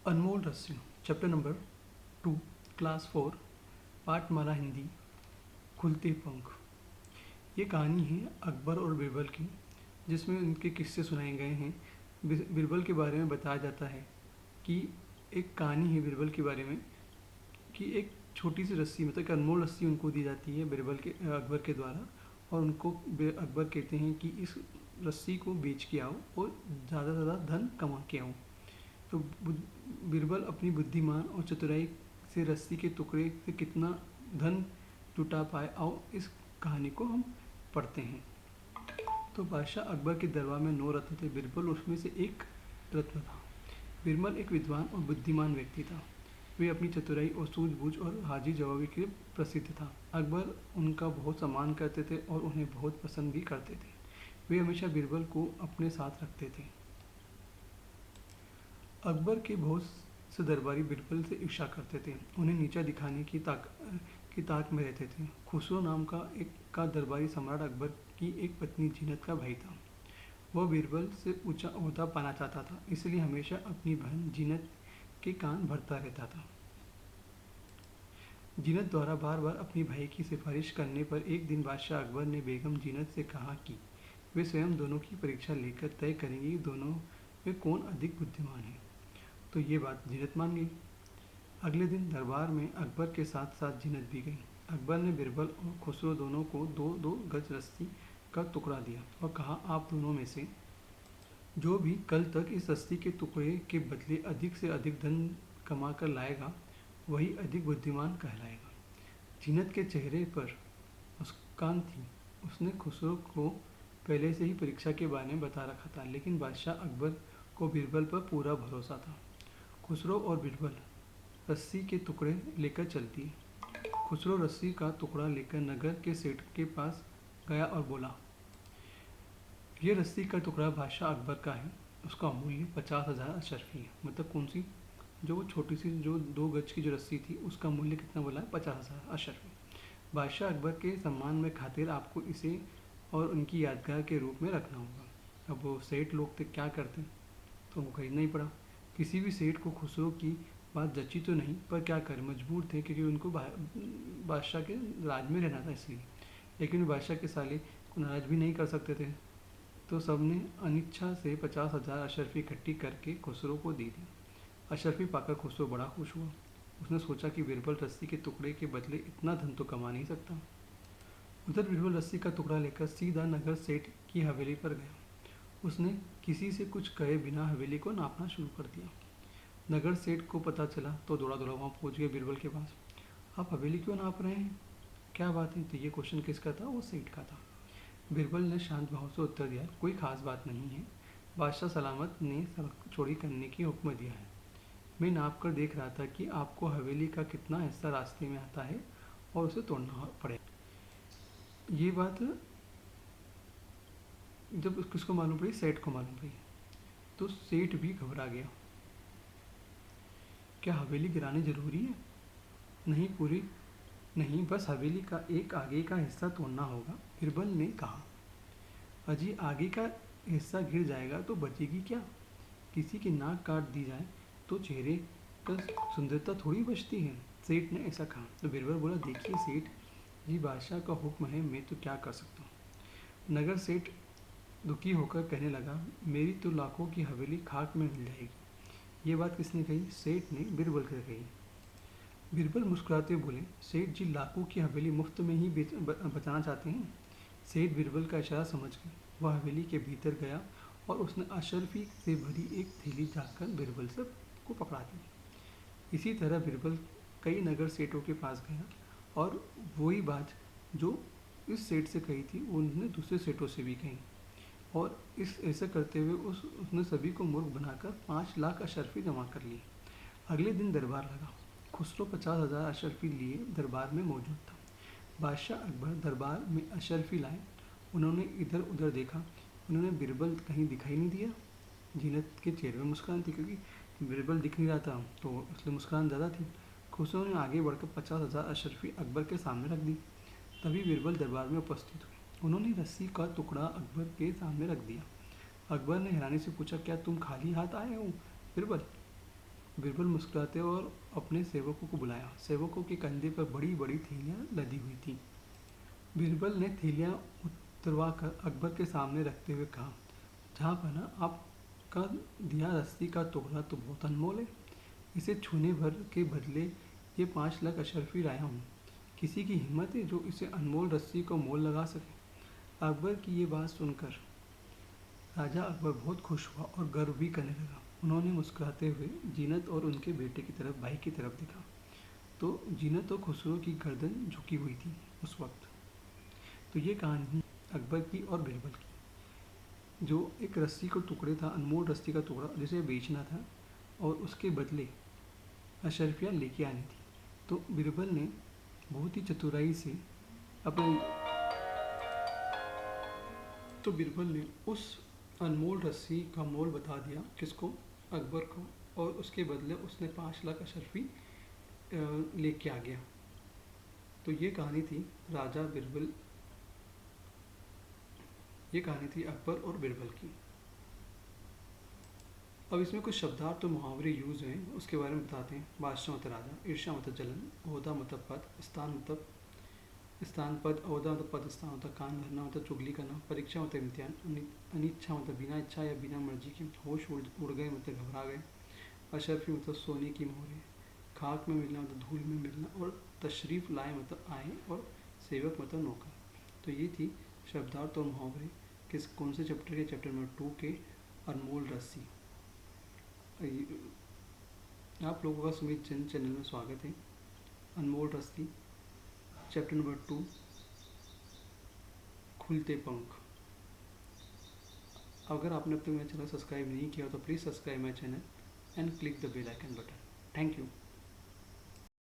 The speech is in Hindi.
अनमोल रस्सी, चैप्टर नंबर 2, क्लास 4, पाठमाला हिंदी, खुलते पंख। ये कहानी है अकबर और बीरबल की, जिसमें उनके किस्से सुनाए गए हैं। बीरबल के बारे में बताया जाता है कि एक कहानी है बीरबल के बारे में कि एक छोटी सी रस्सी, मतलब एक अनमोल रस्सी उनको दी जाती है अकबर के द्वारा, और उनको अकबर कहते हैं कि इस रस्सी को बेच के आओ और ज़्यादा से ज़्यादा धन कमा के आओ। तो बीरबल अपनी बुद्धिमान और चतुराई से रस्सी के टुकड़े से कितना धन जुटा पाए, आओ इस कहानी को हम पढ़ते हैं। तो बादशाह अकबर के दरबार में 9 रत्न थे। बीरबल उसमें से एक रत्न था। बीरबल एक विद्वान और बुद्धिमान व्यक्ति था। वे अपनी चतुराई और सूझबूझ और हाजिर जवाबी के लिए प्रसिद्ध था। अकबर उनका बहुत सम्मान करते थे और उन्हें बहुत पसंद भी करते थे। वे हमेशा बीरबल को अपने साथ रखते थे। अकबर के बहुत से दरबारी बीरबल से ईर्ष्या करते थे, उन्हें नीचा दिखाने की ताक में रहते थे। खुसरो नाम का दरबारी सम्राट अकबर की एक पत्नी जीनत का भाई था। वह बीरबल से ऊंचा ओहदा पाना चाहता था, इसलिए हमेशा अपनी बहन जीनत के कान भरता रहता था। जीनत द्वारा बार बार अपनी भाई की सिफारिश करने पर एक दिन बादशाह अकबर ने बेगम जीनत से कहा कि वे स्वयं दोनों की परीक्षा लेकर तय करेंगे कि दोनों में कौन अधिक बुद्धिमान है। तो ये बात जीनत मान गई। अगले दिन दरबार में अकबर के साथ साथ जीनत भी गई। अकबर ने बीरबल और खुसरो दोनों को 2-2 गज रस्सी का टुकड़ा दिया और कहा, आप दोनों में से जो भी कल तक इस रस्सी के टुकड़े के बदले अधिक से अधिक धन कमा कर लाएगा, वही अधिक बुद्धिमान कहलाएगा। जीनत के चेहरे पर मुस्कान थी। उसने खुसरो को पहले से ही परीक्षा के बारे में बता रखा था, लेकिन बादशाह अकबर को बीरबल पर पूरा भरोसा था। खुसरो और बीरबल रस्सी के टुकड़े लेकर चलती। खुसरो रस्सी का टुकड़ा लेकर नगर के सेठ के पास गया और बोला, ये रस्सी का टुकड़ा बादशाह अकबर का है। उसका मूल्य 50,000 अशरफी है। मतलब कौन सी, जो वो छोटी सी जो 2 गज की जो रस्सी थी, उसका मूल्य कितना बोला है? 50,000 अशरफी। बादशाह अकबर के सम्मान में खातिर आपको इसे और उनकी यादगार के रूप में रखना होगा। अब वो सेठ लोग थे, क्या करते, तो उनको खरीदना ही पड़ा। किसी भी सेठ को खुसरो की बात जची तो नहीं, पर क्या करें, मजबूर थे, क्योंकि उनको बादशाह के राज में रहना था इसलिए। लेकिन बादशाह के साले को नाराज भी नहीं कर सकते थे, तो सबने अनिच्छा से 50,000 अशरफी इकट्ठी करके खुसरो को दे दी। अशरफी पाकर खुसरो बड़ा खुश हुआ। उसने सोचा कि बीरबल रस्सी के टुकड़े के बदले इतना धन तो कमा नहीं सकता। उधर बीरबल रस्सी का टुकड़ा लेकर सीधा नगर सेठ की हवेली पर गया। उसने किसी से कुछ कहे बिना हवेली को नापना शुरू कर दिया। नगर सेठ को पता चला तो दौड़ा दौड़ा वहाँ पहुँच गया बीरबल के पास। आप हवेली क्यों नाप रहे हैं, क्या बात है? तो ये क्वेश्चन किसका था? वो सेठ का था। बीरबल ने शांत भाव से उत्तर दिया, कोई खास बात नहीं है। बादशाह सलामत ने सड़क चौड़ी करने की हुक्म दिया है। मैं नाप कर देख रहा था कि आपको हवेली का कितना हिस्सा रास्ते में आता है और उसे तोड़ना पड़ेगा। ये बात जब किसको मालूम पड़ी? सेठ को मालूम पड़ी। तो सेठ भी घबरा गया। क्या हवेली गिरानी जरूरी है? नहीं, पूरी नहीं, बस हवेली का एक आगे का हिस्सा तोड़ना होगा, बीरबल ने कहा। अजी, आगे का हिस्सा गिर जाएगा तो बचेगी क्या? किसी की नाक काट दी जाए तो चेहरे का सुंदरता थोड़ी बचती है। सेठ ने ऐसा कहा। तो बीरबल बोला, देखिए सेठ जी, बादशाह का हुक्म है, मैं तो क्या कर सकता हूँ। नगर सेठ दुखी होकर कहने लगा, मेरी तो लाखों की हवेली खाक में मिल जाएगी। ये बात किसने कही? सेठ ने बीरबल से कही। बीरबल मुस्कुराते बोले, सेठ जी लाखों की हवेली मुफ्त में ही बचाना चाहते हैं। सेठ बीरबल का इशारा समझ गए। वह हवेली के भीतर गया और उसने अशरफी से भरी एक थैली जाकर बीरबल से को पकड़ा दी। इसी तरह बीरबल कई नगर सेठों के पास गया और वही बात जो इस सेठ से कही थी उन्होंने दूसरे सेठों से भी कही, और इस ऐसा करते हुए उसने सभी को मूर्ख बनाकर 5 लाख अशरफी जमा कर लिए। अगले दिन दरबार लगा। खुसरो 50,000 अशरफी लिए दरबार में मौजूद था। बादशाह अकबर दरबार में अशरफी लाए। उन्होंने इधर उधर देखा, उन्होंने बीरबल कहीं दिखाई नहीं दिया। जीनत के चेहरे में मुस्कान थी, क्योंकि बीरबल दिख नहीं रहा था, तो इसलिए मुस्कान ज़्यादा थी। खुसरो ने आगे बढ़कर 50,000 अशरफी अकबर के सामने रख दी। तभी बीरबल दरबार में उपस्थित हुए। उन्होंने रस्सी का टुकड़ा अकबर के सामने रख दिया। अकबर ने हैरानी से पूछा, क्या तुम खाली हाथ आए हो बीरबल? बीरबल मुस्कुराते और अपने सेवकों को बुलाया। सेवकों के कंधे पर बड़ी बड़ी थैलियाँ लदी हुई थीं। बीरबल ने थैलियाँ उतरवा कर अकबर के सामने रखते हुए कहा, जहाँ पना आपका दिया रस्सी का टुकड़ा तो बहुत अनमोल है। इसे छूने भर के बदले ये 5 लाख अशरफी लाया हूँ। किसी की हिम्मत है जो इसे अनमोल रस्सी को मोल लगा सके। अकबर की ये बात सुनकर राजा अकबर बहुत खुश हुआ और गर्व भी करने लगा। उन्होंने मुस्कुराते हुए जीनत और उनके बेटे की तरफ, भाई की तरफ देखा, तो जीनत और खुसरो की गर्दन झुकी हुई थी उस वक्त। तो ये कहानी अकबर की और बीरबल की, जो एक रस्सी का टुकड़े था, अनमोल रस्सी का टुकड़ा जिसे बेचना था और उसके बदले अशरफियाँ लेके आनी थी। तो बीरबल ने बहुत ही चतुराई से अपने तो बीरबल ने उस अनमोल रस्सी का मोल बता दिया किसको, अकबर को, और उसके बदले उसने 5 लाख अशरफी लेके आ गया। तो ये कहानी थी अकबर और बीरबल की। अब इसमें कुछ शब्दार्थ तो मुहावरे यूज़ हैं, उसके बारे में बताते हैं। बादशाह मतलब राजा, ईर्ष्या मतलब जलन, ओहदा मतलब पद, स्थान पद, ओहदा मतलब पद स्थान होता, कान भरना मतलब चुगली करना, परीक्षा मतलब इम्तिहान, अनिच्छा मतलब बिना इच्छा या बिना मर्जी के, होश उड़ गए मतलब घबरा गए, अशरफी मतलब सोने की मोहरें, खाक में मिलना मतलब धूल में मिलना, और तशरीफ़ लाए मतलब आए, और सेवक मतलब नौकर। तो ये थी शब्दार्थ और मुहावरे कौन से चैप्टर के, चैप्टर नंबर 2 के, अनमोल रस्सी। आप लोगों का सुमित जैन चैनल में स्वागत है। अनमोल रस्सी, चैप्टर नंबर 2, खुलते पंख। अगर आपने अब तक मेरा चैनल सब्सक्राइब नहीं किया तो please subscribe my channel and click the bell icon button. Thank you.